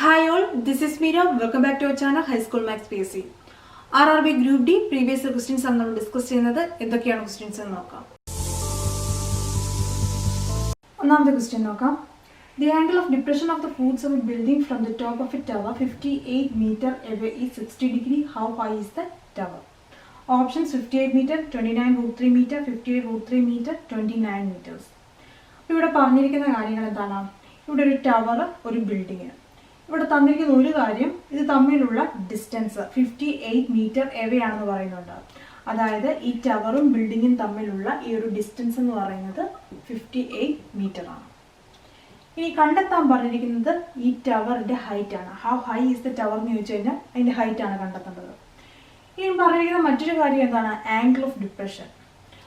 Hi all, this is Meera. Welcome back to our channel High School Maths PSC. RRB Group D previous questions ആണ് നമ്മൾ discuss ചെയ്യുന്നത്. എന്തൊക്കെയാണ് questions എന്ന് നോക്കാം. ഒന്നാമത്തെ ക്വസ്റ്റ്യൻ നോക്കാം. The angle of depression of the foots of a building from the top of a tower 58 meter away is 60 degree. How high is the tower? Options 58 meter, 29√3 meter, 58√3 meter, 29 meters. ഇവിടെ പറഞ്ഞിരിക്കുന്ന കാര്യങ്ങൾ എന്താണ്? ഇവിടെ ഒരു tower, ഒരു building. ഇവിടെ തന്നിരിക്കുന്ന ഒരു കാര്യം, ഇത് തമ്മിലുള്ള ഡിസ്റ്റൻസ് 58 മീറ്റർ എവേ ആണെന്ന് പറയുന്നുണ്ട്. അതായത് ഈ ടവറും ബിൽഡിങ്ങും തമ്മിലുള്ള ഈ ഒരു ഡിസ്റ്റൻസ് എന്ന് പറയുന്നത് 58 മീറ്റർ ആണ്. ഇനി കണ്ടെത്താൻ പറഞ്ഞിരിക്കുന്നത് ഈ ടവറിന്റെ ഹൈറ്റ് ആണ്. How high is the tower എന്ന് ചോദിച്ചു കഴിഞ്ഞാൽ അതിന്റെ ഹൈറ്റ് ആണ് കണ്ടെത്തേണ്ടത്. ഇനി പറഞ്ഞിരിക്കുന്ന മറ്റൊരു കാര്യം എന്താണ്? Angle of depression.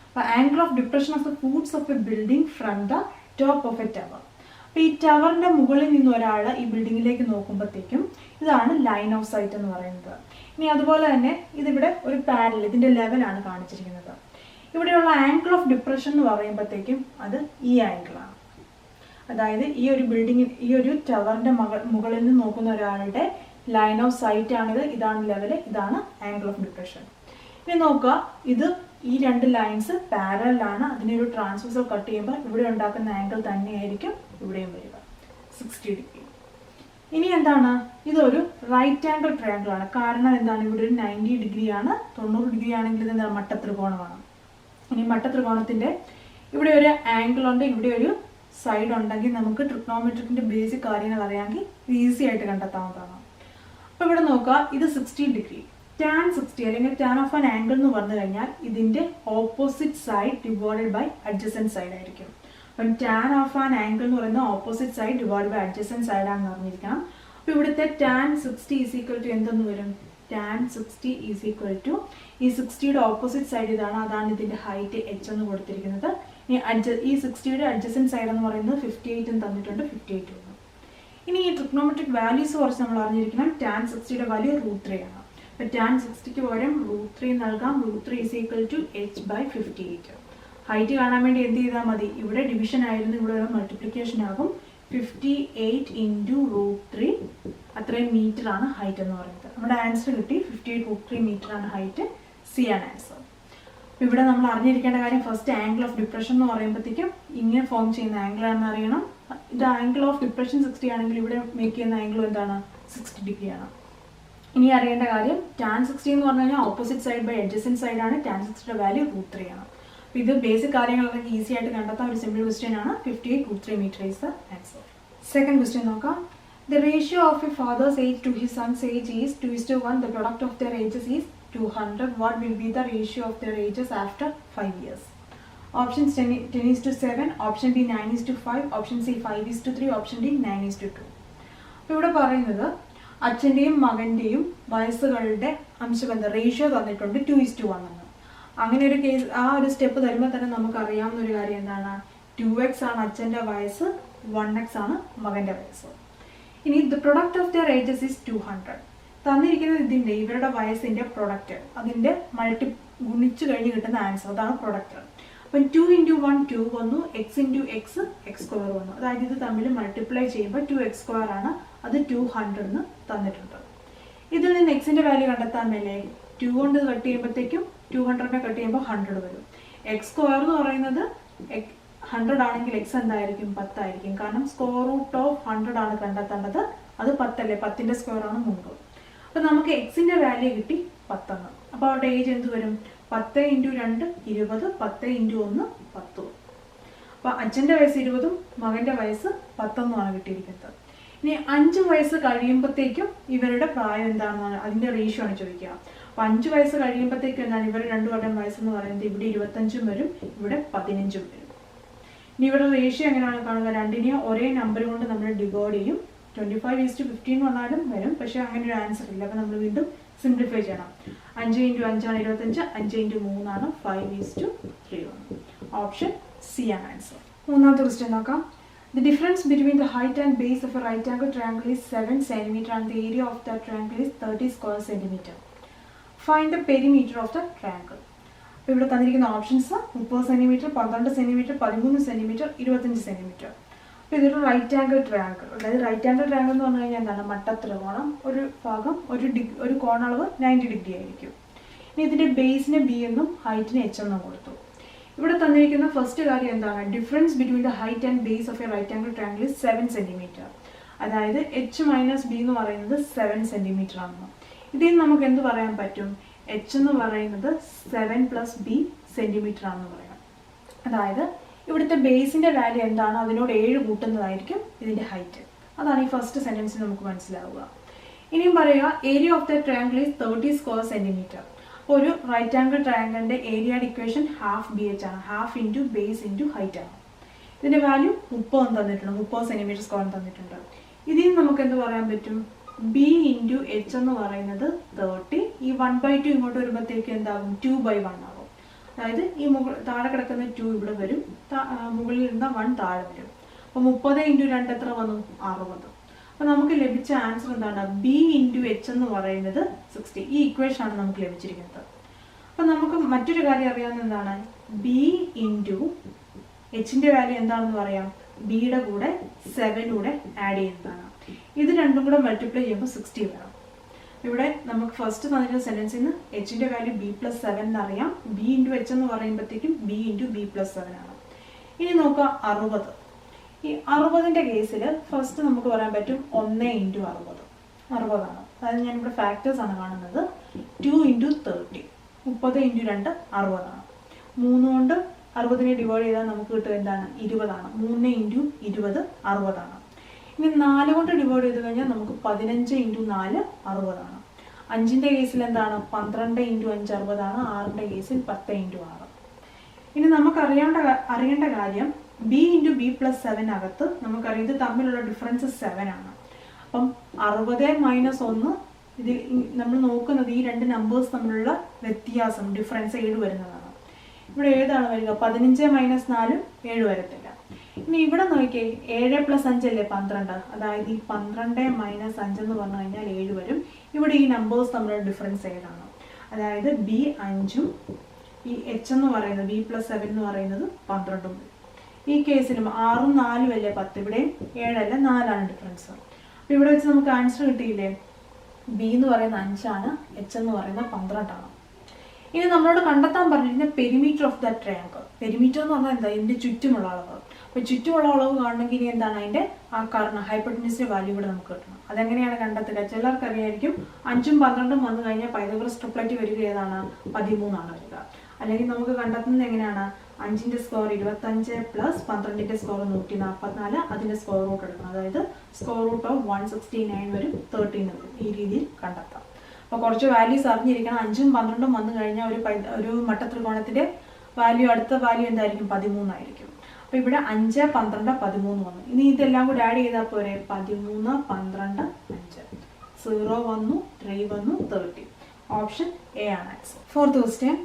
അപ്പോൾ angle of depression of the foots of a building from the top of a tower. അപ്പോൾ ഈ ടവറിന്റെ മുകളിൽ നിന്ന് ഒരാൾ ഈ ബിൽഡിങ്ങിലേക്ക് നോക്കുമ്പോഴത്തേക്കും ഇതാണ് ലൈൻ ഓഫ് സൈറ്റ് എന്ന് പറയുന്നത്. ഇനി അതുപോലെ തന്നെ ഇതിവിടെ ഒരു പാരലൽ, ഇതിന്റെ ലെവലാണ് കാണിച്ചിരിക്കുന്നത്. ഇവിടെയുള്ള ആംഗിൾ ഓഫ് ഡിപ്രഷൻ എന്ന് പറയുമ്പോഴത്തേക്കും അത് ഈ ആംഗിളാണ്. അതായത് ഈ ഒരു ബിൽഡിംഗ്, ഈ ഒരു ടവറിന്റെ മുകളിൽ നിന്ന് നോക്കുന്ന ഒരാളുടെ ലൈൻ ഓഫ് സൈറ്റ് ആണിത്. ഇതാണ് ലെവല്, ഇതാണ് ആംഗിൾ ഓഫ് ഡിപ്രഷൻ. ഇനി നോക്കുക, ഇത് ഈ രണ്ട് ലൈൻസ് പാരലാണ്. അതിനൊരു ട്രാൻസ്വേഴ്സൽ കട്ട് ചെയ്യുമ്പോൾ ഇവിടെ ഉണ്ടാക്കുന്ന ആംഗിൾ തന്നെയായിരിക്കും ഇവിടെയും വരിക, 60 ഡിഗ്രി. ഇനി എന്താണ്? ഇതൊരു റൈറ്റ് ആംഗിൾ ട്രയാങ്കിൾ ആണ്. കാരണം എന്താണ്? ഇവിടെ ഒരു 90 ഡിഗ്രി ആണ്. 90 ഡിഗ്രി ആണെങ്കിൽ ഇത് എന്താണ്? മട്ടത്രികോണമാണ്. ഇനി മട്ടത്രികോണത്തിന്റെ ഇവിടെ ഒരു ആംഗിൾ ഉണ്ട്, ഇവിടെ ഒരു സൈഡ് ഉണ്ടെങ്കിൽ നമുക്ക് ട്രിഗ്നോമെട്രിക്കിന്റെ ബേസിക് കാര്യങ്ങൾ അറിയാമെങ്കിൽ ഈസി ആയിട്ട് കണ്ടെത്താവുന്നതാണ്. അപ്പോൾ ഇവിടെ നോക്കുക, ഇത് 60 ഡിഗ്രി. tan 60 അല്ലെങ്കിൽ tan ഓഫ് ആൻ ആംഗിൾ എന്ന് പറഞ്ഞു കഴിഞ്ഞാൽ ഇതിന്റെ opposite side divided by adjacent side ആയിരിക്കും. അപ്പം tan ഓഫ് ആൻ ആംഗിൾ എന്ന് പറയുന്നത് opposite side divide by adjacent side ആണെന്ന് അറിഞ്ഞിരിക്കണം. അപ്പോൾ ഇവിടുത്തെ tan 60 ഈസ് ഈക്വൽ ടു എന്തെന്ന് വരും? tan 60 ഈസ് ഈക്വൽ ടു ഈ 60യുടെ ഓപ്പോസിറ്റ് സൈഡ് ഇതാണ്, അതാണ് ഇതിന്റെ ഹൈറ്റ് h എന്ന് കൊടുത്തിരിക്കുന്നത്. ഈ 60യുടെ അഡ്ജസൻറ്റ് സൈഡ് എന്ന് പറയുന്നത് 58 തന്നിട്ടുണ്ട്, 58 ആണ്. ഇനി ഈ ട്രിഗ്നോമെട്രിക് വാല്യൂസ് കുറച്ച് നമ്മൾ അറിഞ്ഞിരിക്കണം. tan 60യുടെ വാല്യൂ √3 ആണ്. അപ്പോൾ tan 60ക്ക് പകരം √3 നൽകാം. √3 is equal to h/58. Height കാണാൻ വേണ്ടി എന്ത് ചെയ്താൽ മതി? ഇവിടെ ഡിവിഷൻ ആയിരുന്നു, ഇവിടെ ഒരു മൾട്ടിപ്ലിക്കേഷൻ ആകും. 58 × √3 അത്രയും മീറ്റർ ആണ് ഹൈറ്റ് എന്ന് പറയുന്നത്. നമ്മുടെ ആൻസർ കിട്ടി, 58√3 മീറ്റർ ആണ് ഹൈറ്റ്. സി ആണ് ആൻസർ. അപ്പോൾ ഇവിടെ നമ്മൾ അറിഞ്ഞിരിക്കേണ്ട കാര്യം, ഫസ്റ്റ് ആംഗിൾ ഓഫ് ഡിപ്രഷൻ എന്ന് പറയുമ്പോഴത്തേക്കും ഇങ്ങനെ ഫോം ചെയ്യുന്ന ആംഗിൾ ആണെന്ന് അറിയണം. ഇത് ആംഗിൾ ഓഫ് ഡിപ്രഷൻ 60 ആണെങ്കിൽ ഇവിടെ മേക്ക് ചെയ്യുന്ന ആംഗിൾ എന്താണ്? 60 ഡിഗ്രി ആണ്. ഇനി അറിയേണ്ട കാര്യം, tan 60 എന്ന് പറഞ്ഞു കഴിഞ്ഞാൽ opposite side by adjacent side ആണ്. tan 60യുടെ വാല്യൂ √3 ആണ്. അപ്പോൾ ഇത് ബേസിക് കാര്യങ്ങളൊക്കെ ഈസി ആയിട്ട് കണ്ടെത്താൻ ഒരു സിമ്പിൾ ക്വസ്റ്റ്യൻ ആണ്. 58√3 metre is the answer. Second question നോക്കാം. The ratio of a father's age to his son's age is 2:1. The product of their ages is 200. What will be the ratio of their ages after 5 years? Options 10:7, option B 9:5, option C 5:3, option D 9:2. അപ്പോൾ ഇവിടെ പറയുന്നത് അച്ഛൻ്റെയും മകൻ്റെയും വയസ്സുകളുടെ അംശബന്ധ ratio തന്നിട്ടുണ്ട് 2:1 എന്ന്. അങ്ങനെ ഒരു case, ആ ഒരു സ്റ്റെപ്പ് തരുമ്പോൾ തന്നെ നമുക്ക് അറിയാവുന്ന ഒരു കാര്യം എന്താണ്? 2x ആണ് അച്ഛൻ്റെ വയസ്സ്, 1x ആണ് മകൻ്റെ വയസ്സ്. ഇനി the product of their ages is 200. തന്നിരിക്കുന്നത് ഇതിൻ്റെ, ഇവരുടെ വയസ്സിൻ്റെ പ്രൊഡക്റ്റ്, അതിൻ്റെ ഗുണിച്ചു കഴിഞ്ഞ് കിട്ടുന്ന ആൻസർ, അതാണ് പ്രൊഡക്റ്റ്. അപ്പം 2 × 1 2 വന്നു, x × x x² വന്നു. അതായത് ഇത് തമ്മിൽ മൾട്ടിപ്ലൈ ചെയ്യുമ്പോൾ 2x² ആണ്. അത് 200 എന്ന് തന്നിട്ടുണ്ട്. ഇതിൽ നിന്ന് എക്സിന്റെ വാല്യൂ കണ്ടെത്താൻ മേലെ 2 കൊണ്ട് കട്ട് ചെയ്യുമ്പോഴത്തേക്കും 200നെ കട്ട് ചെയ്യുമ്പോൾ 100 വരും. x² എന്ന് പറയുന്നത് 100 ആണെങ്കിൽ x എന്തായിരിക്കും? 10 ആയിരിക്കും. കാരണം √100 ആണ് കണ്ടെത്തേണ്ടത്. അത് 10 അല്ലേ? 10ന്റെ സ്ക്വയർ ആണ് 100. അപ്പോൾ നമുക്ക് എക്സിന്റെ വാല്യൂ കിട്ടി 10 എന്ന്. അപ്പോൾ അവരുടെ ഏജ് എന്ത് വരും? 10 × 2 20, 10 × 1 10. അപ്പോൾ അച്ഛൻ്റെ വയസ്സ് 20ഉം മകൻ്റെ വയസ്സ് 10 ആണ് കിട്ടിയിരിക്കുന്നത്. ഇനി 5 വയസ്സ് കഴിയുമ്പോഴത്തേക്കും ഇവരുടെ പ്രായം എന്താണെന്നാണ്, അതിൻ്റെ റേഷ്യോ ആണ് ചോദിക്കുക. അപ്പോൾ 5 വയസ്സ് കഴിയുമ്പോഴത്തേക്കും എന്താണ്? ഇവർ രണ്ടുപേരുടെയും വയസ്സെന്ന് പറയുന്നത് ഇവിടെ 25ഉം വരും, ഇവിടെ 15ഉം വരും. ഇനി ഇവിടെ റേഷ്യോ എങ്ങനെയാണ് കാണുക? രണ്ടിനെയും ഒരേ നമ്പർ കൊണ്ട് നമ്മൾ ഡിവൈഡ് ചെയ്യും. 25:15 വന്നാലും വരും, പക്ഷേ അങ്ങനെ ഒരു ആൻസർ ഇല്ല. അപ്പോൾ നമ്മൾ വീണ്ടും സിംപ്ലിഫൈ ചെയ്യണം. 5 × 5 ആണ് 25, 5 × 3 ആണ് 5:3 ആണ്. ഓപ്ഷൻ സി ആണ് ആൻസർ. മൂന്നാമത്തെ ക്വസ്റ്റ്യൻ നോക്കാം. The difference between the height and base of a right angle triangle is 7 cm and the area of that triangle is 30 square centimeter. Find the perimeter of the triangle. അപ്പോൾ ഇവിടെ തന്നിരിക്കുന്ന options 30 cm, 12 cm, 13 cm, 25 cm. അപ്പോൾ ഇതൊരു right angle triangle. അതായത് right angle triangle എന്ന് പറഞ്ഞു കഴിഞ്ഞാൽ എന്താണ്? മട്ടത്രികോണം. ഒരു ഭാഗം ഒരു കോണളവ് 90 ഡിഗ്രി ആയിരിക്കും. ഇനി ഇതിൻ്റെ ബേസിന് ബി എന്നും ഹൈറ്റിന് എച്ച് എന്നും കൊടുത്തു. ഇവിടെ തന്നിരിക്കുന്ന ഫസ്റ്റ് കാര്യം എന്താണ്? Difference between the height and base of a right angle triangle is 7 centimetre. അതായത് എച്ച് മൈനസ് ബി എന്ന് പറയുന്നത് 7 സെൻറ്റിമീറ്റർ ആണ്. ഇതിൽ നമുക്ക് എന്ത് പറയാൻ പറ്റും? എച്ച് എന്ന് പറയുന്നത് 7 + b സെൻറ്റിമീറ്റർ ആണെന്ന് പറയാം. അതായത് ഇവിടുത്തെ ബേസിൻ്റെ വാല്യൂ എന്താണ്? അതിനോട് 7 കൂട്ടുന്നതായിരിക്കും ഇതിൻ്റെ ഹൈറ്റ്. അതാണ് ഈ ഫസ്റ്റ് സെൻറ്റൻസിൽ നമുക്ക് മനസ്സിലാവുക. ഇനിയും പറയുക, area of the triangle is 30 square centimetre. അപ്പോൾ ഒരു റൈറ്റ് ആംഗിൾ ട്രയാങ്കിളിൻ്റെ ഏരിയയുടെ ഇക്വേഷൻ ഹാഫ് ബി എച്ച് ആണ്. Half into base into height ആണ്. ഇതിൻ്റെ വാല്യൂ 30 തന്നിട്ടുണ്ട്. 30 സെൻറ്റിമീറ്റർ സ്ക്വയർ തന്നിട്ടുണ്ട്. ഇതിൽ നിന്ന് നമുക്ക് എന്ത് പറയാൻ പറ്റും? ബി ഇൻറ്റു എച്ച് എന്ന് പറയുന്നത് 30. ഈ 1/2 ഇങ്ങോട്ട് വരുമ്പോഴത്തേക്ക് എന്താകും? 2/1 ആകും. അതായത് ഈ താഴെ കിടക്കുന്ന 2 ഇവിടെ വരും, മുകളിൽ ഇരുന്ന 1 താഴെ വരും. അപ്പോൾ 30 × 2 എത്ര വന്നു? 60. അപ്പോൾ നമുക്ക് ലഭിച്ച ആൻസർ എന്താണ്? ബി ഇൻറ്റു എച്ച് എന്ന് പറയുന്നത് 60. ഈ ഇക്വേഷൻ ആണ് നമുക്ക് ലഭിച്ചിരിക്കുന്നത്. അപ്പോൾ നമുക്ക് മറ്റൊരു കാര്യം അറിയാവുന്ന എന്താണ്? ബി ഇൻറ്റു എച്ചിൻ്റെ വാല്യൂ എന്താണെന്ന് പറയാം? ബിയുടെ കൂടെ 7 കൂടെ ആഡ് ചെയ്യുന്നതാണ്. ഇത് രണ്ടും കൂടെ മൾട്ടിപ്ലൈ ചെയ്യുമ്പോൾ 60 വരും. ഇവിടെ നമുക്ക് ഫസ്റ്റ് തന്നിട്ടുള്ള സെൻറ്റൻസിൽ നിന്ന് എച്ചിൻ്റെ വാല്യൂ b+7 എന്നറിയാം. ബി ഇൻറ്റു എച്ച് എന്ന് പറയുമ്പോഴത്തേക്കും ബി ഇൻറ്റു b+7 ആണ്. ഇനി നോക്കുക 60. ഈ 60ൻ്റെ കേസിൽ ഫസ്റ്റ് നമുക്ക് പറയാൻ പറ്റും 1 × 60. 60 ആണ്. അതായത് ഞാനിവിടെ ഫാക്ടേഴ്സ് ആണ് കാണുന്നത്. 2 × 30. 30 × 2 60 ആണ്. 3 കൊണ്ട് 60നെ ഡിവൈഡ് ചെയ്താൽ നമുക്ക് കിട്ടുക എന്താണ്? 20 ആണ്. 3 × 20 60 ആണ്. ഇനി 4 കൊണ്ട് ഡിവൈഡ് ചെയ്ത് കഴിഞ്ഞാൽ നമുക്ക് 15 × 4 60 ആണ്. 5ൻ്റെ കേസിൽ എന്താണ്? 12 × 5 60 ആണ്. 6ൻ്റെ കേസിൽ 10 × 6. ഇനി നമുക്ക് അറിയേണ്ട കാര്യം ബി ഇൻറ്റു b+7 അകത്ത് നമുക്കറിയാം ഇത് തമ്മിലുള്ള ഡിഫറൻസ് 7 ആണ്. അപ്പം 60 - 1 ഇതിൽ നമ്മൾ നോക്കുന്നത് ഈ രണ്ട് നമ്പേഴ്സ് തമ്മിലുള്ള വ്യത്യാസം, ഡിഫറൻസ് 7 വരുന്നതാണ്. ഇവിടെ ഏതാണ് വരിക? 15 - 4 7 വരത്തില്ല. ഇനി ഇവിടെ നോക്കിയേ, 7 + 5 അല്ലേ 12. അതായത് ഈ 12 - 5 എന്ന് പറഞ്ഞു കഴിഞ്ഞാൽ 7 വരും. ഇവിടെ ഈ നമ്പേഴ്സ് തമ്മിലുള്ള ഡിഫറൻസ് 7 ആണ്. അതായത് ബി 5ഉം ഈ എച്ച് എന്ന് പറയുന്നത് b+7 എന്ന് പറയുന്നത് 12 വരും. ഈ കേസിലും 6ഉം 4ഉം അല്ലേ 10. ഇവിടെയും 7 അല്ല 4 ആണ് ഡിഫറൻസ്. അപ്പോൾ ഇവിടെ വെച്ച് നമുക്ക് ആൻസർ കിട്ടിയില്ലേ? ബി എന്ന് പറയുന്നത് 5 ആണ്, എച്ച് എന്ന് പറയുന്നത് 12 ആണ്. ഇനി നമ്മളോട് കണ്ടെത്താൻ പറഞ്ഞിരിക്കുന്ന perimeter of the triangle. Perimeter എന്ന് പറഞ്ഞാൽ എന്താ? ഇതിൻ്റെ ചുറ്റുമുള്ള അളവ്. അപ്പോൾ ചുറ്റുമുള്ള അളവ് കാണണമെങ്കിൽ ഇനി എന്താണ്? അതിൻ്റെ ആ കാരണം ഹൈപ്പോട്ടനസിൻ്റെ വാല്യൂ ഇവിടെ നമുക്ക് കിട്ടണം. അതെങ്ങനെയാണ് കണ്ടെത്തുക? ചിലർക്ക് അറിയായിരിക്കും 5ഉം 12ഉം വന്നു കഴിഞ്ഞാൽ പൈതഗോറസ് ട്രിപ്ലറ്റ് വരിക ഏതാണ്? 13 ആണ് വരിക. അല്ലെങ്കിൽ നമുക്ക് കണ്ടെത്തുന്നത് എങ്ങനെയാണ്? 5ൻ്റെ സ്ക്വയർ 25 + 12ൻ്റെ സ്ക്വയർ 144. അതിൻ്റെ സ്ക്വയർ റൂട്ട് എടുക്കണം. അതായത് സ്ക്വയർ റൂട്ട് ഓഫ് 169 വരും, 13 വരും. ഈ രീതിയിൽ കണ്ടെത്താം. അപ്പോൾ കുറച്ച് വാല്യൂസ് അറിഞ്ഞിരിക്കണം. 5ഉം 12ഉം വന്നു കഴിഞ്ഞാൽ ഒരു മട്ടത്രികോണത്തിൻ്റെ വാല്യൂ, അടുത്ത വാല്യൂ എന്തായിരിക്കും? 13 ആയിരിക്കും. അപ്പോൾ ഇവിടെ 5, 12, 13 വന്നു. ഇനി ഇതെല്ലാം കൂടി ആഡ് ചെയ്താൽ പോരെ? 13, 12, 5. 0 വന്നു, 3 വന്നു, 30. ഓപ്ഷൻ എ ആണ് answer. Fourth question.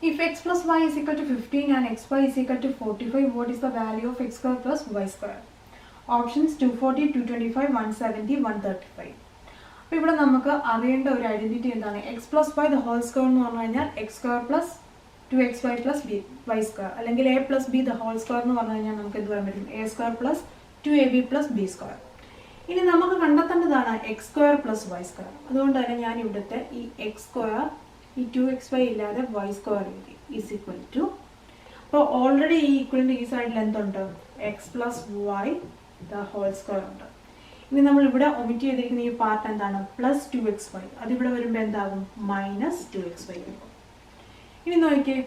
If x plus y is equal to 15 and xy is equal to 45, what is the value of x square plus y square? Options 240, 225, 170, 135. അപ്പോൾ ഇവിടെ നമുക്ക് അറിയേണ്ട ഒരു ഐഡന്റിറ്റി എന്താണ്? x plus y the whole square എന്ന് പറഞ്ഞു കഴിഞ്ഞാൽ x square plus 2xy plus y square, അല്ലെങ്കിൽ a plus b the whole square എന്ന് പറഞ്ഞു കഴിഞ്ഞാൽ നമുക്ക് എന്ത് പറയാൻ പറ്റും? a square plus 2ab plus b square. ഇനി നമുക്ക് കണ്ടെത്തേണ്ടതാണ് x square plus y square. അതുകൊണ്ട് തന്നെ ഞാൻ ഇവിടുത്തെ ഈ x square ഈ 2xy ഇല്ലാതെ y സ്ക്വയർ എഴുതി ഈസ് ഈക്വൽ ടു. അപ്പോൾ ഓൾറെഡി ഈ ഈക്വലിൻ്റെ ഈ സൈഡിൽ എന്തുണ്ട്? x + y the whole square ഉണ്ട്. ഇനി നമ്മൾ ഇവിടെ ഒമിറ്റ് ചെയ്തിരിക്കുന്ന ഈ പാർട്ട് എന്താണ്? +2xy. അതിവിടെ വരുമ്പോൾ എന്താകും? -2xy ആകും. ഇനി നോക്കിയേ,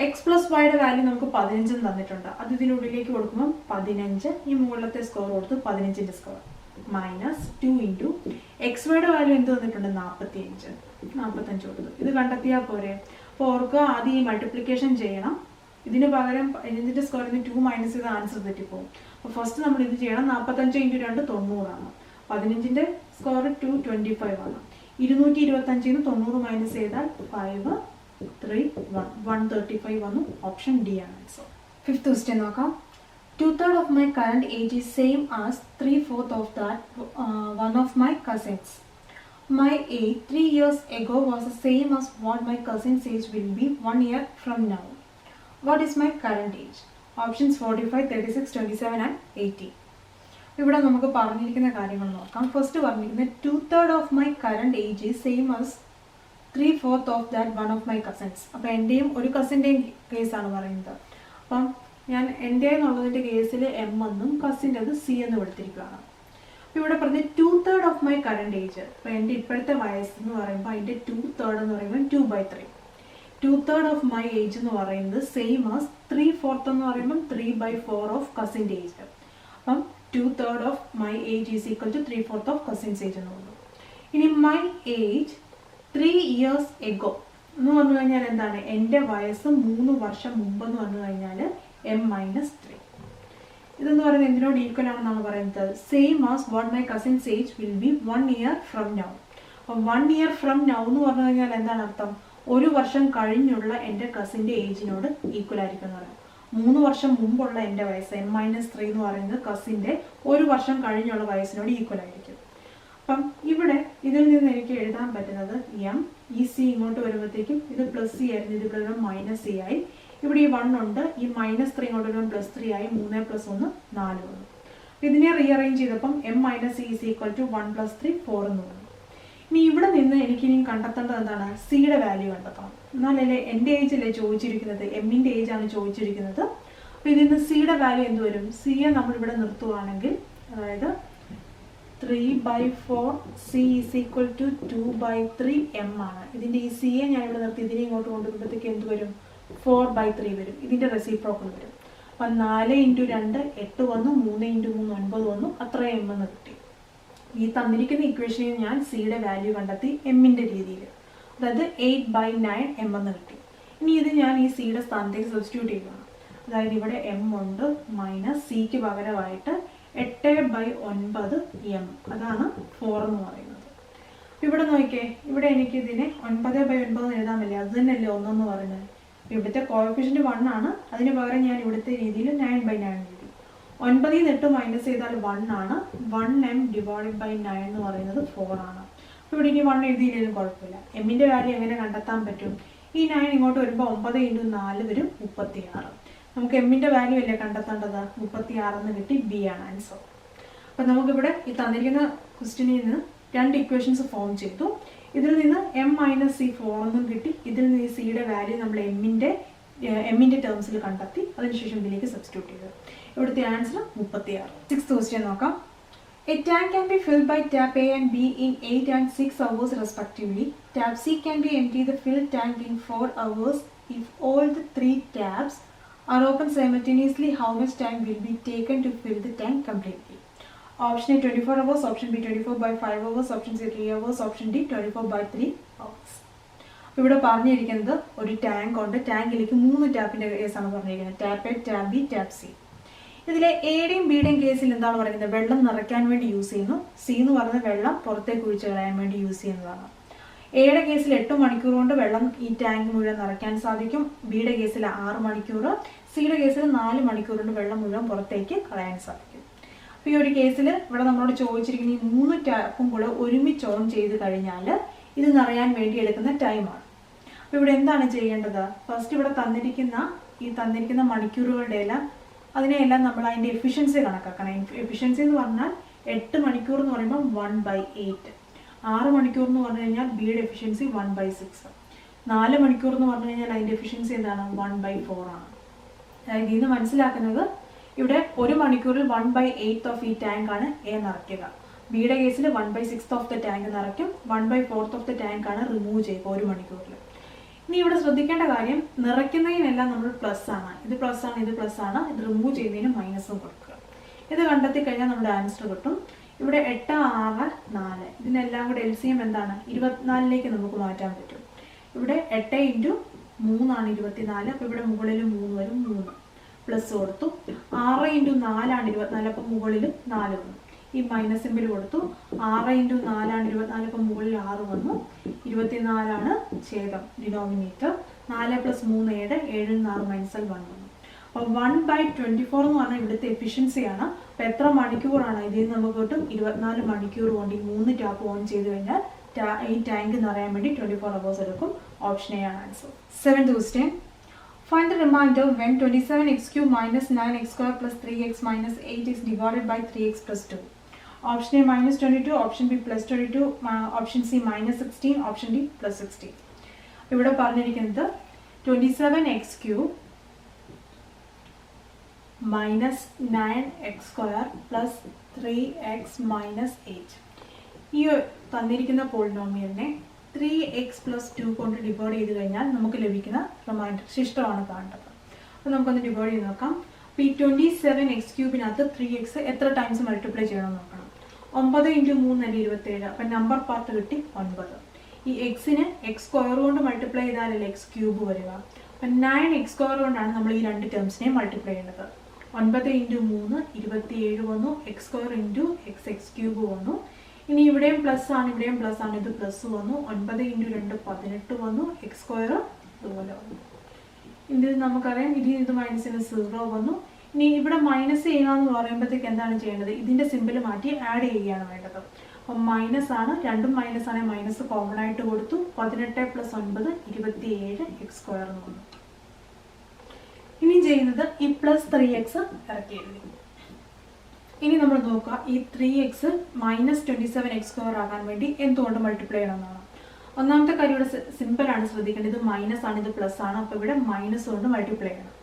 x + yയുടെ വാല്യൂ നമുക്ക് 15 തന്നിട്ടുണ്ട്. അത് ഇതിനുള്ളിലേക്ക് കൊടുക്കുമ്പോൾ 15, ഈ മുകളിലത്തെ സ്ക്വയർ കൊടുത്ത് 15ൻ്റെ സ്ക്വയർ -2 × xyയുടെ വാല്യൂ എന്ത് തന്നിട്ടുണ്ട്? 45 കൊടുത്തു. ഇത് കണ്ടെത്തിയാൽ പോരെ? അപ്പോൾ ഓർക്കുക, ആദ്യം ഈ മൾട്ടിപ്ലിക്കേഷൻ ചെയ്യണം. ഇതിന് പകരം ഇതിൻ്റെ സ്ക്വയറിന് 2 മൈനസ് ചെയ്ത് ആൻസർ തെറ്റിപ്പോകും. അപ്പോൾ ഫസ്റ്റ് നമ്മൾ ഇത് ചെയ്യണം. 45 × 2 90 ആണ്. 15ൻ്റെ സ്ക്വയർ 225 ആണ്. 225 ന് 90 മൈനസ് ചെയ്താൽ 5, 3, 1, 135 വന്നു. ഓപ്ഷൻ ഡി ആണ് ആൻസർ. ഫിഫ്ത്ത് ക്വസ്റ്റ്യൻ നോക്കാം. 2/3 of my current age is same as 3/4 of that one of my cousins. My age 3 years ago was the same as what my cousin's age will be 1 year from now. What is my current age? Options 45, 36, 27 and 80. ഇവിടെ നമുക്ക് പറഞ്ഞിരിക്കുന്ന കാര്യങ്ങൾ നോക്കാം. First പറഞ്ഞിരിക്കുന്നത് 2/3 of my current age is same as 3/4 of that one of my cousins. അപ്പോൾ എൻ്റെയും ഒരു കസിൻ്റെയും കേസാണ് പറയുന്നത്. അപ്പം ഞാൻ എൻ്റെ എന്നുള്ളതിൻ്റെ കേസിൽ എം എന്നും കസിൻ്റെത് സി എന്ന് കൊടുത്തിരിക്കുകയാണ്. അപ്പോൾ ഇവിടെ പറഞ്ഞ് 2/3 ഓഫ് മൈ കറണ്ട് ഏജ്. അപ്പോൾ എൻ്റെ ഇപ്പോഴത്തെ വയസ്സെന്ന് പറയുമ്പോൾ അതിൻ്റെ 2/3 എന്ന് പറയുമ്പോൾ 2/3. 2/3 ഓഫ് മൈ ഏജ് എന്ന് പറയുന്നത് സെയിം ആസ് 3/4 എന്ന് പറയുമ്പം 3/4 ഓഫ് കസിൻ്റെ ഏജ്. അപ്പം 2/3 of my age is equal to 3/4 of cousin's age എന്ന് പറഞ്ഞു. ഇനി മൈ ഏജ് 3 years എഗോ എന്ന് പറഞ്ഞു കഴിഞ്ഞാൽ എന്താണ്? എൻ്റെ വയസ്സ് 3 വർഷം മുമ്പെന്ന് പറഞ്ഞു കഴിഞ്ഞാൽ m-3. ഇതെന്ന് പറയുന്നത് എന്തിനോട് ഈക്വൽ ആണെന്നാണ് പറയുന്നത്? Same as what my cousins age will be 1 year from now. അപ്പം 1 year ഫ്രം നൗ എന്ന് പറഞ്ഞു കഴിഞ്ഞാൽ എന്താണ് അർത്ഥം? 1 വർഷം കഴിഞ്ഞുള്ള എൻ്റെ കസിൻ്റെ ഏജിനോട് ഈക്വൽ ആയിരിക്കും എന്ന് പറയാം. 3 വർഷം മുമ്പുള്ള എൻ്റെ വയസ്സ് m-3 എന്ന് പറയുന്നത് കസിൻ്റെ 1 വർഷം കഴിഞ്ഞുള്ള വയസ്സിനോട് ഈക്വൽ ആയിരിക്കും. അപ്പം ഇവിടെ ഇതിൽ നിന്ന് എനിക്ക് എഴുതാൻ പറ്റുന്നത് എം, ഈ സി ഇങ്ങോട്ട് വരുമ്പോഴത്തേക്കും ഇത് പ്ലസ് സി ആയിരുന്നു, ഇത് ഇവിടെ മൈനസ് സി ആയി. ഇവിടെ ഈ 1 ഉണ്ട്, ഈ -3 ഇങ്ങോട്ട് വരുമ്പോൾ +3 ആയി. 3 + 1 4 വന്നു. ഇതിനെ റീഅറേഞ്ച് ചെയ്തപ്പം m-c ഈസ് ഈക്വൽ ടു 1 + 3 4 എന്ന് വന്നു. ഇനി ഇവിടെ നിന്ന് എനിക്കിനി കണ്ടെത്തേണ്ടത് എന്താണ്? സിയുടെ വാല്യൂ കണ്ടെത്തണം. എന്നാലല്ലേ എൻ്റെ ഏജല്ലേ ചോദിച്ചിരിക്കുന്നത്, എമ്മിൻ്റെ ഏജാണ് ചോദിച്ചിരിക്കുന്നത്. അപ്പോൾ ഇതിൽ നിന്ന് സിയുടെ വാല്യൂ എന്ത് വരും? സിയെ നമ്മളിവിടെ നിർത്തുവാണെങ്കിൽ അതായത് 3/4 C is equal to 2/3 M ആണ്. ഇതിൻ്റെ ഈ സിയെ ഞാൻ ഇവിടെ നിർത്തി ഇതിനെ ഇങ്ങോട്ട് കൊണ്ടുവരുമ്പോഴത്തേക്ക് എന്ത് വരും? 4/3 വരും. ഇതിൻ്റെ റെസിപ്രോക്കൽ വരും. അപ്പം 4 × 2 8 വന്നു, 3 × 3 9 വന്നു, അത്ര എം എന്ന് കിട്ടി. ഈ തന്നിരിക്കുന്ന ഇക്വേഷനിൽ ഞാൻ സിയുടെ വാല്യൂ കണ്ടെത്തി എമ്മിൻ്റെ രീതിയിൽ, അതായത് 8/9 എം എന്ന് കിട്ടി. ഇനി ഇത് ഞാൻ ഈ സിയുടെ സ്ഥാനത്തേക്ക് സബ്സ്റ്റിറ്റ്യൂട്ട് ചെയ്യുകയാണ്. അതായത് ഇവിടെ എം ഉണ്ട്, മൈനസ് സിക്ക് പകരമായിട്ട് 8/9 എം, അതാണ് 4 എന്ന് പറയുന്നത്. ഇവിടെ നോക്കിയേ, ഇവിടെ എനിക്ക് ഇതിനെ 9/9 എഴുതാമല്ലേ, അത് തന്നെയല്ലേ 1 എന്ന് പറയുന്നത്. ഇവിടുത്തെ കോഎഫിഷ്യന്റ് 1 ആണ്, അതിന് പകരം ഞാൻ ഇവിടുത്തെ രീതിയിൽ 9/9 എഴുതി. 9 ൽ 8 മൈനസ് ചെയ്താൽ 1 ആണ്. 1m / 9 എന്ന് പറയുന്നത് 4 ആണ്. അപ്പോൾ ഇവിടെ ഇനി 1 എഴുതിയില്ലെങ്കിലും കുഴപ്പമില്ല. എമ്മിൻ്റെ വാല്യൂ എങ്ങനെ കണ്ടെത്താൻ പറ്റും? ഈ 9 ഇങ്ങോട്ട് വരുമ്പോൾ 9 × 4 വരും 36. നമുക്ക് എമ്മിൻ്റെ വാല്യൂ അല്ലേ കണ്ടെത്തേണ്ടത്? 36 എന്ന് കിട്ടി. ബി ആണ് ആൻസർ. അപ്പം നമുക്കിവിടെ ഈ തന്നിരിക്കുന്ന ക്വസ്റ്റ്യനിൽ നിന്ന് 2 ഇക്വേഷൻസ് ഫോം ചെയ്തു. ഇതിൽ നിന്ന് m-c 4 എന്നും കിട്ടി. ഇതിൽ നിന്ന് ഈ സിയുടെ വാല്യൂ നമ്മൾ എമ്മിൻ്റെ ടേംസിൽ കണ്ടെത്തി. അതിനുശേഷം ഇതിലേക്ക് സബ്സ്റ്റിറ്റ്യൂട്ട് ചെയ്തു. ഇവിടുത്തെ ആൻസർ 36. 6th ക്വസ്റ്റ്യൻ നോക്കാം. A tank can be filled by tap A and B in 8 and 6 hours respectively. Tap C can be empty the filled tank in 4 hours. If all the 3 taps are open simultaneously, how much time will be taken to fill the tank completely? Option A 24 hours, option B 24/5 hours, option C 3 hours, option D 24/3 hours. ഇവിടെ പറഞ്ഞിരിക്കുന്നത് ഒരു tank ഉണ്ട്. ടാങ്കിലേക്ക് 3 ടാപ്പിൻ്റെ കേസാണ് പറഞ്ഞിരിക്കുന്നത്. Tap A, tap B, tap C. ഇതിലെ എയുടെയും ബിയുടെയും കേസിൽ എന്താണ് പറയുന്നത്? വെള്ളം നിറയ്ക്കാൻ വേണ്ടി യൂസ് ചെയ്യുന്നു. സി എന്ന് പറയുന്നത് വെള്ളം പുറത്തേക്ക് ഒഴിച്ച് കളയാൻ വേണ്ടി യൂസ് ചെയ്യുന്നതാണ്. എയുടെ കേസിൽ 8 മണിക്കൂർ കൊണ്ട് വെള്ളം ഈ ടാങ്ക് മുഴുവൻ നിറയ്ക്കാൻ സാധിക്കും. ബിയുടെ കേസിൽ 6 മണിക്കൂർ, സിയുടെ കേസിൽ 4 മണിക്കൂർ കൊണ്ട് വെള്ളം മുഴുവൻ പുറത്തേക്ക് കളയാൻ സാധിക്കും. അപ്പോൾ ഈ ഒരു കേസിൽ ഇവിടെ നമ്മളോട് ചോദിച്ചിരിക്കുന്ന ഈ 3 ടാപ്പും കൂടെ ഒരുമിച്ച് ഓൺ ചെയ്ത് കഴിഞ്ഞാൽ ഇത് നിറയാൻ വേണ്ടി എടുക്കുന്ന ടൈമാണ്. അപ്പോൾ ഇവിടെ എന്താണ് ചെയ്യേണ്ടത്? ഫസ്റ്റ് ഇവിടെ തന്നിരിക്കുന്ന മണിക്കൂറുകളുടെ എല്ലാം അതിനെയെല്ലാം നമ്മൾ അതിൻ്റെ എഫിഷ്യൻസി കണക്കാക്കണം. എഫിഷ്യൻസി എന്ന് പറഞ്ഞാൽ 8 മണിക്കൂർ എന്ന് പറയുമ്പോൾ 1/8, 6 മണിക്കൂർ എന്ന് പറഞ്ഞു കഴിഞ്ഞാൽ ബിയുടെ എഫിഷ്യൻസി 1/6, 4 മണിക്കൂർ എന്ന് പറഞ്ഞു കഴിഞ്ഞാൽ അതിൻ്റെ എഫിഷ്യൻസി എന്താണ്? 1/4 ആണ്. അതായത് ഇതിന് മനസ്സിലാക്കുന്നത് ഇവിടെ 1 മണിക്കൂറിൽ 1/8 ഓഫ് ഈ ടാങ്ക് ആണ് എ നിറയ്ക്കുക. ബിയുടെ കേസിൽ 1/6 ഓഫ് ദ ടാങ്ക് നിറയ്ക്കും. 1/4 ഓഫ് ദ ടാങ്ക് ആണ് റിമൂവ് ചെയ്യുക 1 മണിക്കൂറിൽ. ഇനി ഇവിടെ ശ്രദ്ധിക്കേണ്ട കാര്യം, നിറയ്ക്കുന്നതിനെല്ലാം നമ്മൾ പ്ലസ് ആണ്, ഇത് പ്ലസ് ആണ്, ഇത് പ്ലസ് ആണ്, ഇത് റിമൂവ് ചെയ്യുന്നതിന് മൈനസും കൊടുക്കുക. ഇത് കണ്ടെത്തി കഴിഞ്ഞാൽ നമ്മുടെ ആൻസർ കിട്ടും. ഇവിടെ 8, 6, 4 ഇതിനെല്ലാം കൂടെ LCM എന്താണ്? 24ലേക്ക് നമുക്ക് മാറ്റാൻ പറ്റും. ഇവിടെ 8 × 3 ആണ് 24. അപ്പോൾ ഇവിടെ മുകളിൽ 3 വരും, 3 പ്ലസ് കൊടുത്തു. 6 × 4 ആണ് 24, അപ്പം മുകളിൽ 4 വന്നു. ഈ മൈനസ് സിമ്പിൾ കൊടുത്തു. 6 × 4 ആണ് 24, അപ്പം മുകളിൽ 6 വന്നു. 24 ആണ് ഛേദം, ഡിനോമിനേറ്റർ. 4 + 3 7, 7 ൽ 6 -1 വന്നു. അപ്പോൾ 1/24 എന്ന് പറഞ്ഞാൽ ഇവിടുത്തെ എഫിഷ്യൻസിയാണ്. അപ്പോൾ എത്ര മണിക്കൂറാണ്? ഇതിൽ നിന്ന് നമുക്ക് കിട്ടും 24 മണിക്കൂർ കൊണ്ട് ഈ 3 ടാപ്പ് ഓൺ ചെയ്ത് കഴിഞ്ഞാൽ ഈ ടാങ്ക് നിറയാൻ വേണ്ടി 24 hours എടുക്കും. ഓപ്ഷൻ എ ആണ് answer. 7th question. Find the remainder when 27x cube minus 9x square plus 3x minus 8 is divided by 3x plus 2. Option A minus 22, option B plus 22, option C minus 16, option D plus 16. ഇവിടെ പറഞ്ഞിരിക്കുന്നത് 27x cube minus 9x square plus 3x minus 8. ഈ തന്നിരിക്കുന്ന പോളിനോമിയലിനെ 3x plus 2 കൊണ്ട് divide ചെയ്ത് കഴിഞ്ഞാൽ നമുക്ക് ലഭിക്കുന്ന റിമൈൻഡർ ശിഷ്ടമാണ് കാണേണ്ടത്. അപ്പോൾ നമുക്കൊന്ന് ഡിവൈഡ് ചെയ്ത് നോക്കാം. അപ്പോൾ ഈ 27x ക്യൂബിനകത്ത് 3x എത്ര ടൈംസ് മൾട്ടിപ്ലൈ ചെയ്യണമെന്ന് നോക്കണം. 9 × 3 അല്ലേ 27. അപ്പം നമ്പർ പാർട്ട് കിട്ടി 9. ഈ എക്സിന് എക്സ് സ്ക്വയർ കൊണ്ട് മൾട്ടിപ്ലൈ ചെയ്താലല്ലേ എക്സ് ക്യൂബ് വരിക. അപ്പം 9x സ്ക്വയർ കൊണ്ടാണ് നമ്മൾ ഈ രണ്ട് ടേംസിനെ മൾട്ടിപ്ലൈ ചെയ്യേണ്ടത്. 9 × 3 27 വന്നു, X square into X cube വന്നു. ഇനി ഇവിടെയും പ്ലസ് ആണ്, ഇവിടെയും പ്ലസ് ആണ്, ഇത് പ്ലസ് വന്നു. 9 × 2 18 വന്നു, എക്സ് സ്ക്വയർ ഇതുപോലെ വന്നു. ഇത് നമുക്കറിയാം, ഇത് മൈനസിന് 0 വന്നു. ഇനി ഇവിടെ മൈനസ് ചെയ്യുകയെന്ന് പറയുമ്പോഴത്തേക്ക് എന്താണ് ചെയ്യേണ്ടത്? ഇതിൻ്റെ സിമ്പിൾ മാറ്റി ആഡ് ചെയ്യുകയാണ് വേണ്ടത്. അപ്പം മൈനസ് ആണ്, രണ്ടും മൈനസ് ആണ്, മൈനസ് കോമൺ ആയിട്ട് കൊടുത്തു. 18 + 9 27 എക്സ് സ്ക്വയർ എന്ന് വന്നു. ഇനി ചെയ്യുന്നത് ഈ പ്ലസ് 3x ഇറക്കി എഴുതി. ഇനി നമ്മൾ നോക്കുക, ഈ 3x മൈനസ് 27x സ്ക്വയർ ആകാൻ വേണ്ടി എന്തുകൊണ്ട് മൾട്ടിപ്ലൈ ചെയ്യണമെന്നാണ്. ഒന്നാമത്തെ കാര്യം ഇവിടെ സിമ്പിളാണ്, ശ്രദ്ധിക്കേണ്ടത്. ഇത് മൈനസ് ആണ്, ഇത് പ്ലസ് ആണ്. അപ്പോൾ ഇവിടെ മൈനസ് കൊണ്ട് മൾട്ടിപ്ലൈ ചെയ്യണം.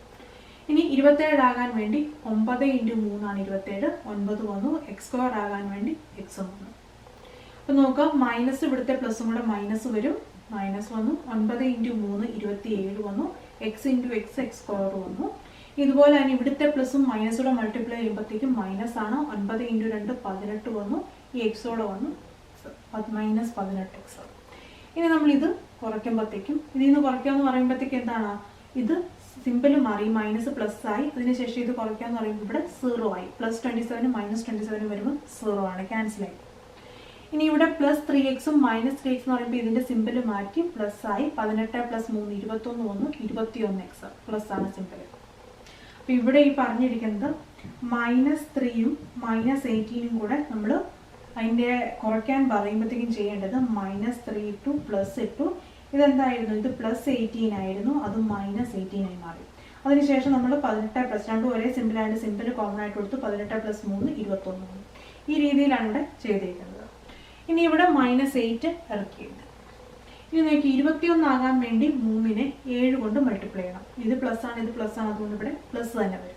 ഇനി 27 ആകാൻ വേണ്ടി 9 × 3 ആണ് 27, 9 വന്നു. എക്സ് സ്ക്വയർ ആകാൻ വേണ്ടി എക്സും വന്നു. അപ്പോൾ നോക്കുക, മൈനസ് ഇവിടുത്തെ പ്ലസും കൂടെ മൈനസ് വരും, മൈനസ് വന്നു. 9 × 3 27 വന്നു, എക്സ് ഇൻറ്റു എക്സ് സ്ക്വയർ വന്നു. ഇതുപോലെ തന്നെ ഇവിടുത്തെ പ്ലസും മൈനസോടെ മൾട്ടിപ്ലൈ ചെയ്യുമ്പോഴത്തേക്കും മൈനസ് ആണ്. 9 × 2 18 വന്നു, ഈ എക്സോടെ വന്നു മൈനസ് 18x. ഇനി നമ്മൾ ഇത് കുറയ്ക്കുമ്പോഴത്തേക്കും, ഇതിൽ നിന്ന് കുറയ്ക്കാമെന്ന് പറയുമ്പോഴത്തേക്കും എന്താണ്, ഇത് സിമ്പിൾ മാറി, മൈനസ് പ്ലസ് ആയി. അതിനുശേഷം ഇത് കുറയ്ക്കാമെന്ന് പറയുമ്പോൾ ഇവിടെ 0 ആയി. പ്ലസ് 27 മൈനസ് 27 വരുമ്പോൾ 0 ആണ്, ക്യാൻസലായി. ഇനി ഇവിടെ പ്ലസ് 3x മൈനസ് 3x എന്ന് പറയുമ്പോൾ ഇതിൻ്റെ സിമ്പിൾ മാറ്റി പ്ലസ് ആയി. 18 + 3 21 വന്നു, 21x പ്ലസ് ആണ് സിമ്പിൾ. അപ്പോൾ ഇവിടെ ഈ പറഞ്ഞിരിക്കുന്നത് -3ഉം -18ഉം കൂടെ നമ്മൾ അതിൻ്റെ കുറയ്ക്കാൻ പറയുമ്പോഴത്തേക്കും ചെയ്യേണ്ടത് -3 ഇട്ടു പ്ലസ് ഇട്ടു. ഇതെന്തായിരുന്നു? ഇത് +18 ആയിരുന്നു, അത് -18 ആയി മാറി. അതിനുശേഷം നമ്മൾ 18 + 2 ഒരേ സിമ്പിളായിട്ട് സിമ്പിൾ കോമൺ ആയിട്ട് കൊടുത്തു. 18 + 3 21. ഈ രീതിയിലാണ് ഇവിടെ ചെയ്തിരിക്കുന്നത്. ഇനി ഇവിടെ -8 ഇറക്കിയത്. ഇനി നോക്കി 21 ആകാൻ വേണ്ടി 3നെ 7 കൊണ്ട് മൾട്ടിപ്ലൈ ചെയ്യണം. ഇത് പ്ലസ് ആണ്, ഇത് പ്ലസ് ആണ്, അതുകൊണ്ട് ഇവിടെ പ്ലസ് തന്നെ വരും.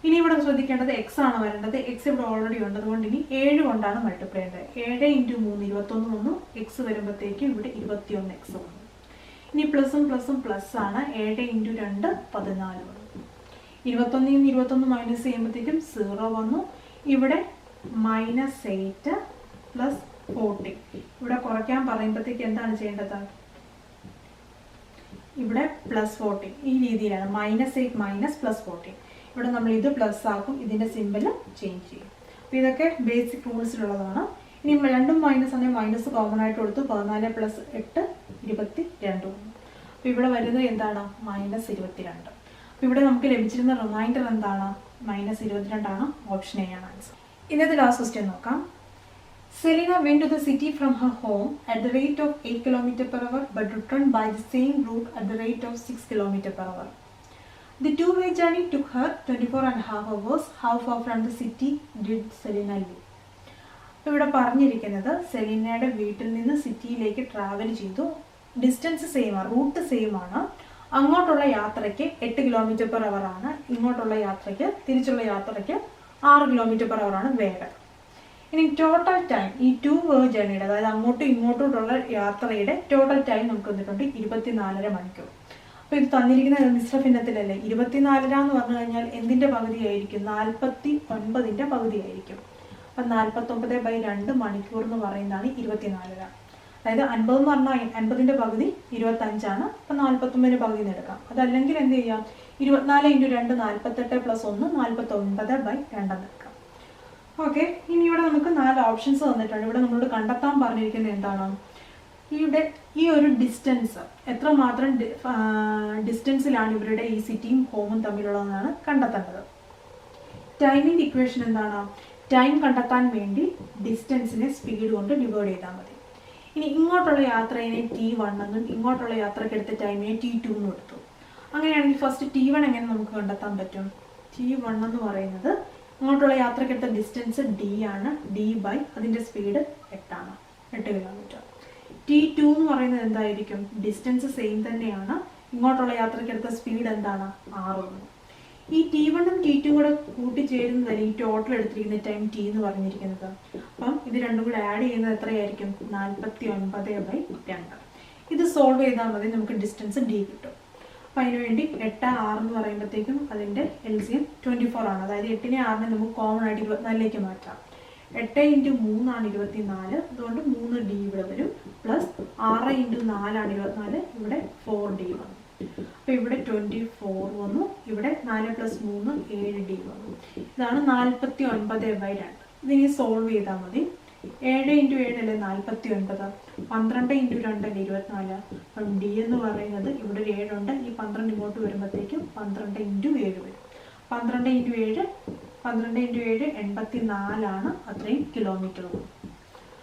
ഇനി ഇവിടെ ശ്രദ്ധിക്കേണ്ടത് എക്സ് ആണ് വരേണ്ടത്. എക്സ് ഇവിടെ ഓൾറെഡി ഉണ്ട്, അതുകൊണ്ട് ഇനി 7 കൊണ്ടാണ് മൾട്ടിപ്ലൈ ചെയ്യേണ്ടത്. 7 × 3 21 വന്നു, എക്സ് വരുമ്പോഴത്തേക്കും ഇവിടെ 21x വന്നു. ഇനി പ്ലസും പ്ലസും പ്ലസ് ആണ്. 7 × 2 14 വന്നു. 21 ൽ നിന്ന് 21 മൈനസ് ചെയ്യുമ്പോഴത്തേക്കും 0 വന്നു. ഇവിടെ -8 + 40. ഇവിടെ കുറയ്ക്കാൻ പറയുമ്പോഴത്തേക്ക് എന്താണ് ചെയ്യേണ്ടത്? ഇവിടെ +40. ഈ രീതിയിലാണ് -8 - +40. ഇവിടെ നമ്മൾ ഇത് പ്ലസ് ആക്കും, ഇതിൻ്റെ സിമ്പിൾ ചേഞ്ച് ചെയ്യും. അപ്പോൾ ഇതൊക്കെ ബേസിക് റൂൾസിലുള്ളതാണ്. ഇനി രണ്ടും മൈനസ് ആണെങ്കിൽ മൈനസ് കോമൺ ആയിട്ട് കൊടുത്തു. 14 + 8 22 വന്നു. അപ്പോൾ ഇവിടെ വരുന്നത് എന്താണ്? -22. അപ്പോൾ ഇവിടെ നമുക്ക് ലഭിച്ചിരുന്ന റിമൈൻഡർ എന്താണ്? -22 ആണ്. ഓപ്ഷൻ എ ആണ് ആൻസർ. ഇന്നത്തെ ലാസ്റ്റ് ക്വസ്റ്റ്യൻ നോക്കാം. Selina went to the city from her home at the rate of 8 km/h but returned by the same route at the rate of 6 km/h. The two-way journey took her 24.5 hours. How far from the city did Selina live? ഇവിടെ പറഞ്ഞിരിക്കുന്നത് സെലീനയുടെ വീട്ടിൽ നിന്ന് സിറ്റിയിലേക്ക് travel ചെയ്തു. Distance same ആണ്, root same ആണ്. അങ്ങോട്ടുള്ള യാത്രയ്ക്ക് 8 km/h ആണ്, ഇങ്ങോട്ടുള്ള യാത്രയ്ക്ക് തിരിച്ചുള്ള യാത്രയ്ക്ക് 6 km/h ആണ് വേഗത. ഇനി ടോട്ടൽ ടൈം, ഈ 2-way ജേർണിയുടെ, അതായത് അങ്ങോട്ടും ഇങ്ങോട്ടുള്ള യാത്രയുടെ ടോട്ടൽ ടൈം നമുക്ക് വന്നിട്ടുണ്ട് 24.5 മണിക്കൂർ. അപ്പോൾ ഇത് തന്നിരിക്കുന്ന മിശ്ര ഭിന്നത്തിലല്ലേ, 24 എന്ന് പറഞ്ഞു കഴിഞ്ഞാൽ എന്തിൻ്റെ പകുതിയായിരിക്കും? 49ൻ്റെ പകുതിയായിരിക്കും. അപ്പം 49/2 മണിക്കൂർ എന്ന് പറയുന്നതാണ് 24. അതായത് 50 എന്ന് പറഞ്ഞാൽ 50ൻ്റെ പകുതി 25 ആണ്. അപ്പം 49ൻ്റെ പകുതി എന്ന് എടുക്കാം. അതല്ലെങ്കിൽ എന്ത് ചെയ്യാം? 24 × 2 48 + 1 49/2 എന്ന് എടുക്കാം. ഓക്കെ, ഇനി ഇവിടെ നമുക്ക് 4 ഓപ്ഷൻസ് തന്നിട്ടുണ്ട്. ഇവിടെ നമ്മളോട് കണ്ടെത്താൻ പറഞ്ഞിരിക്കുന്നത് എന്താണ്? ഇവിടെ ഈ ഒരു ഡിസ്റ്റൻസ് എത്രമാത്രം ഡിസ്റ്റൻസിലാണ് ഇവരുടെ ഈ സിറ്റിയും ഹോമും തമ്മിലുള്ളതെന്നാണ് കണ്ടെത്തേണ്ടത്. ടൈമിൻ്റെ ഇക്വേഷൻ എന്താണ്? ടൈം കണ്ടെത്താൻ വേണ്ടി ഡിസ്റ്റൻസിനെ സ്പീഡ് കൊണ്ട് ഡിവൈഡ് ചെയ്താൽ മതി. ഇനി ഇങ്ങോട്ടുള്ള യാത്രയെ T1 എന്നും ഇങ്ങോട്ടുള്ള യാത്രയ്ക്ക് എടുത്ത ടൈമിനെ T2 എന്നും എടുത്തു. അങ്ങനെയാണെങ്കിൽ ഫസ്റ്റ് T1 എങ്ങനെ നമുക്ക് കണ്ടെത്താൻ പറ്റും? T1 എന്ന് പറയുന്നത് അങ്ങോട്ടുള്ള യാത്രക്കെടുത്ത ഡിസ്റ്റൻസ് D ആണ്. D ബൈ അതിൻ്റെ സ്പീഡ് 8 ആണ്, 8 കിലോമീറ്റർ. T2 എന്ന് പറയുന്നത് എന്തായിരിക്കും? ഡിസ്റ്റൻസ് സെയിം തന്നെയാണ്, ഇങ്ങോട്ടുള്ള യാത്രക്കെടുത്ത സ്പീഡ് എന്താണ്? 6 ആണ്. ഈ T1 ഉം T2 കൂടെ കൂട്ടിച്ചേരുന്നതല്ല ഈ ടോട്ടൽ എടുത്തിരിക്കുന്ന ടൈം T എന്ന് പറഞ്ഞിരിക്കുന്നത്. അപ്പം ഇത് രണ്ടും കൂടെ ആഡ് ചെയ്യുന്നത് എത്രയായിരിക്കും? 49/2. ഇത് സോൾവ് ചെയ്താൽ മതി, നമുക്ക് ഡിസ്റ്റൻസ് D കിട്ടും. അപ്പം അതിനുവേണ്ടി 8 6 എന്ന് പറയുമ്പോഴത്തേക്കും അതിൻ്റെ LCM 24 ആണ്. അതായത് 8നെ 6നെ നമുക്ക് കോമൺ ആയിട്ട് 24ലേക്ക് മാറ്റാം. 8 × 3 ആണ് 24, അതുകൊണ്ട് 3D ഇവിടെ വരും. പ്ലസ് 6 × 4 ആണ് 24, ഇവിടെ 4D വന്നു. അപ്പോൾ ഇവിടെ 24 വന്നു, ഇവിടെ 4 + 3 7D വന്നു. ഇതാണ് 49/2. ഇതിനി സോൾവ് ചെയ്താൽ മതി. 7 × 7 അല്ലേ 49, 12 × 2 അല്ലേ 24. അപ്പം D എന്ന് പറയുന്നത് ഇവിടെ ഒരു 7 ഉണ്ട്, ഈ 12 ഇങ്ങോട്ട് വരുമ്പോഴത്തേക്കും 12 × 7 വരും. 12 × 7 84 ആണ്, അത്രയും കിലോമീറ്റർ.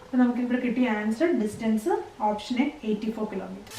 അപ്പം നമുക്ക് ഇവിടെ കിട്ടിയ answer distance option A 84 kilometre.